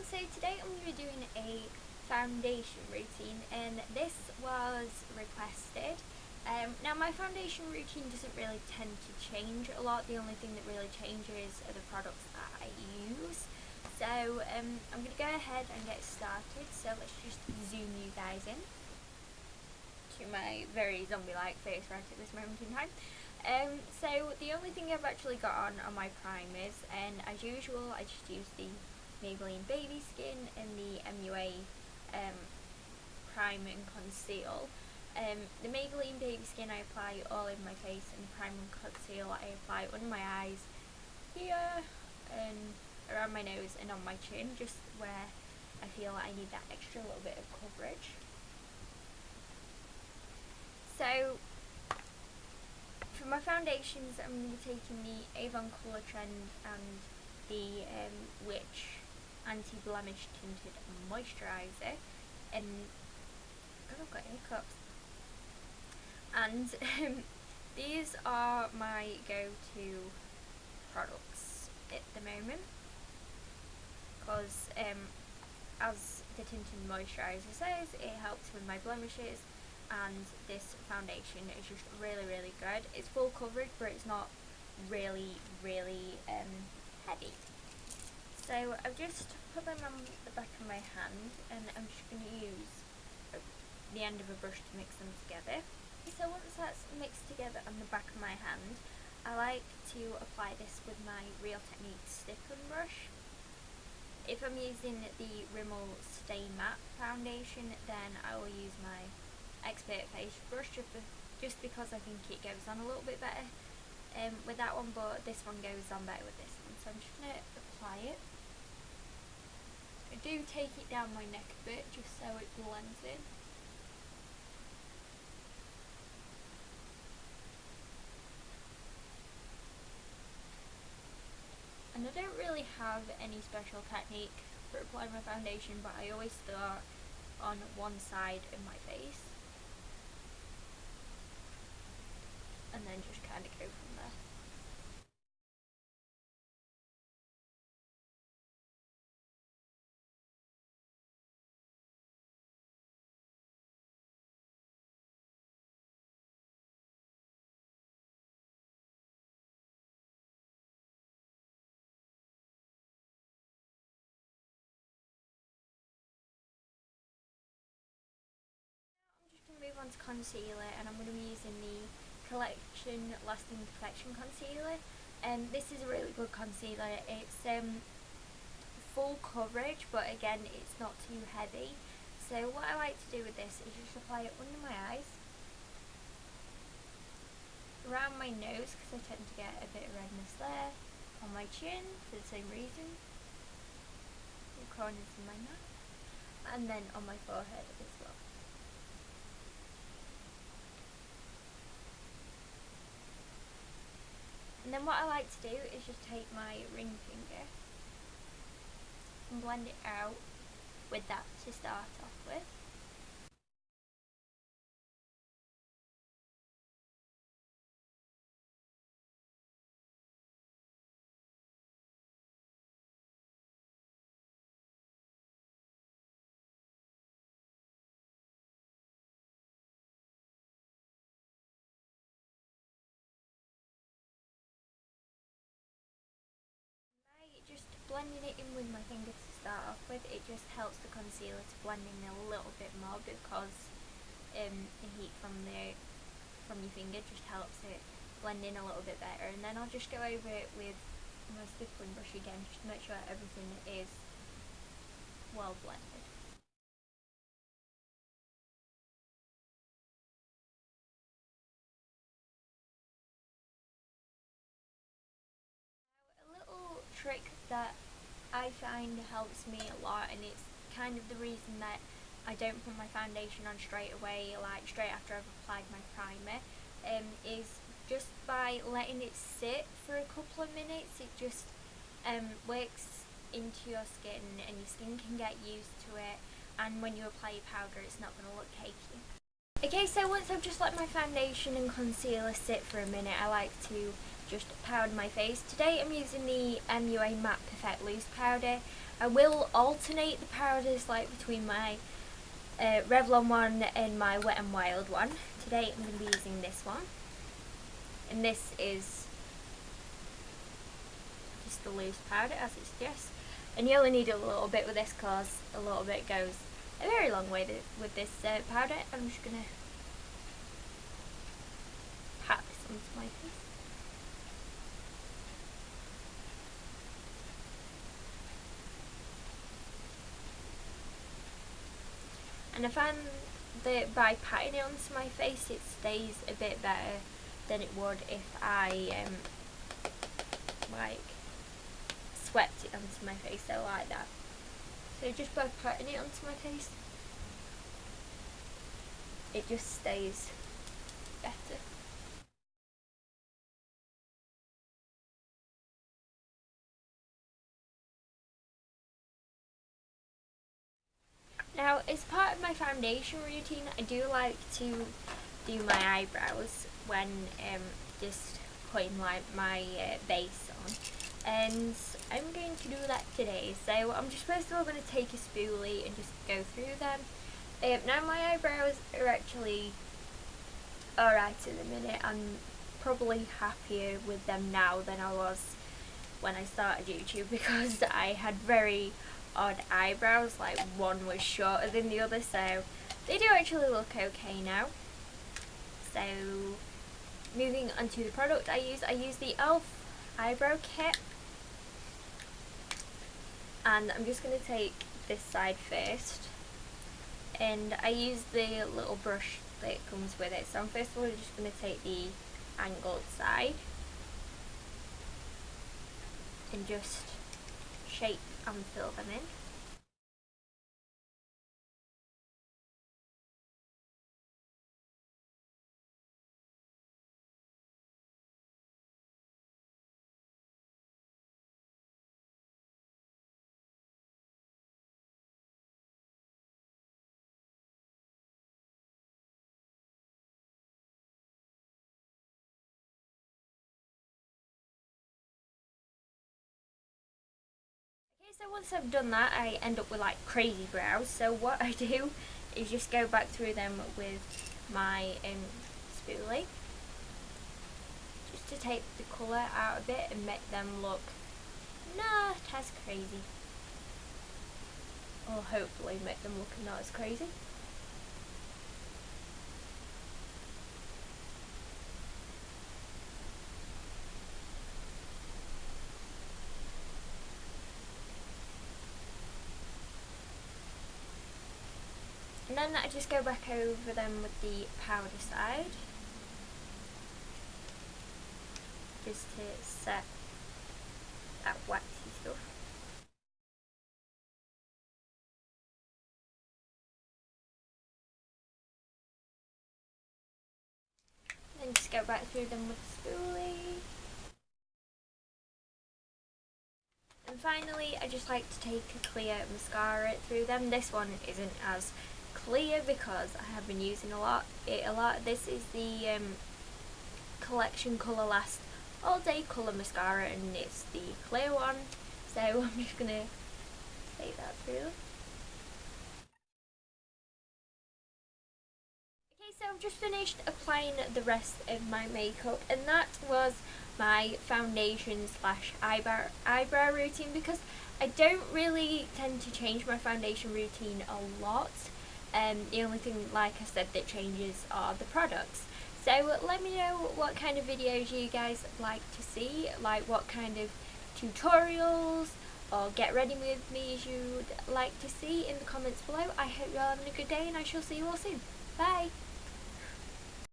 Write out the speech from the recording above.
everyone, so today I'm going to be doing a foundation routine, and this was requested. Now my foundation routine doesn't really tend to change a lot. The only thing that really changes are the products that I use. So I'm going to go ahead and get started, so let's just zoom you guys in to my very zombie-like face right at this moment in time. So the only thing I've actually got on are my primers, and as usual I just use the Maybelline Baby Skin and the MUA Prime and Conceal. The Maybelline Baby Skin I apply all in my face, and the Prime and Conceal I apply under my eyes, here, and around my nose and on my chin, just where I feel I need that extra little bit of coverage. So for my foundations, I'm going to be taking the Avon Colortrend and the Witch Anti-Blemish Tinted Moisturiser, and I've got hiccups. And these are my go-to products at the moment, because as the Tinted Moisturiser says, it helps with my blemishes, and this foundation is just really good. It's full coverage, but it's not really heavy. So I've just put them on the back of my hand, and I'm just going to use the end of a brush to mix them together. So once that's mixed together on the back of my hand, I like to apply this with my Real Techniques stick-on brush. If I'm using the Rimmel Stay Matte foundation, then I will use my Expert Face brush, just because I think it goes on a little bit better with that one, but this one goes on better with this one. So I'm just going to apply it. I do take it down my neck a bit, just so it blends in. And I don't really have any special technique for applying my foundation, but I always start on one side of my face, and then just kind of go from there. Move on to concealer, and I'm going to be using the Collection Lasting Perfection Concealer, and this is a really good concealer. It's full coverage, but again it's not too heavy. So what I like to do with this is just apply it under my eyes, around my nose because I tend to get a bit of redness there, on my chin for the same reason, the corners of my mouth, and then on my forehead as well. And then what I like to do is just take my ring finger and blend it out with that to start off with. Just blending it in with my finger to start off with, it just helps the concealer to blend in a little bit more, because the heat from your finger just helps it blend in a little bit better. And then I'll just go over it with my stippling brush again, just to make sure everything is well blended. Trick that I find helps me a lot, and it's kind of the reason that I don't put my foundation on straight away, like straight after I've applied my primer, is just by letting it sit for a couple of minutes. It just works into your skin, and your skin can get used to it, and when you apply your powder it's not going to look cakey. Okay, so once I've just let my foundation and concealer sit for a minute, I like to just powder my face. Today I'm using the MUA Matte Perfect Loose Powder. I will alternate the powders like between my Revlon one and my Wet n Wild one. Today I'm going to be using this one. And this is just the loose powder as it suggests. And you only need a little bit with this because a little bit goes a very long way with this powder. I'm just going to pat this onto my face. And I find that by patting it onto my face it stays a bit better than it would if I like swept it onto my face, so like that. So just by patting it onto my face it just stays better. Now, as part of my foundation routine, I do like to do my eyebrows when just putting like my base on, and I'm going to do that today. So I'm just first of all going to take a spoolie and just go through them. Now my eyebrows are actually alright at the minute. I'm probably happier with them now than I was when I started YouTube, because I had very odd eyebrows, like one was shorter than the other, so they do actually look okay now. So moving on to the product I use the e.l.f. Eyebrow Kit, and I'm just going to take this side first, and I use the little brush that comes with it. So I'm first of all just going to take the angled side and just shape and fill them in. So once I've done that, I end up with like crazy brows. So what I do is just go back through them with my spoolie, just to take the colour out of it and make them look not as crazy, or hopefully make them look not as crazy. And then I just go back over them with the powder side, just to set that waxy stuff. Then just go back through them with the spoolie. And finally, I just like to take a clear mascara through them. This one isn't as clear because I have been using it a lot. This is the Collection Colour Last All Day Colour Mascara, and it's the clear one. So I'm just going to take that through. Okay, so I've just finished applying the rest of my makeup, and that was my foundation slash eyebrow routine, because I don't really tend to change my foundation routine a lot. The only thing, like I said, that changes are the products. So let me know what kind of videos you guys like to see, like what kind of tutorials or get ready with me you'd like to see in the comments below. I hope you're all having a good day, and I shall see you all soon. Bye!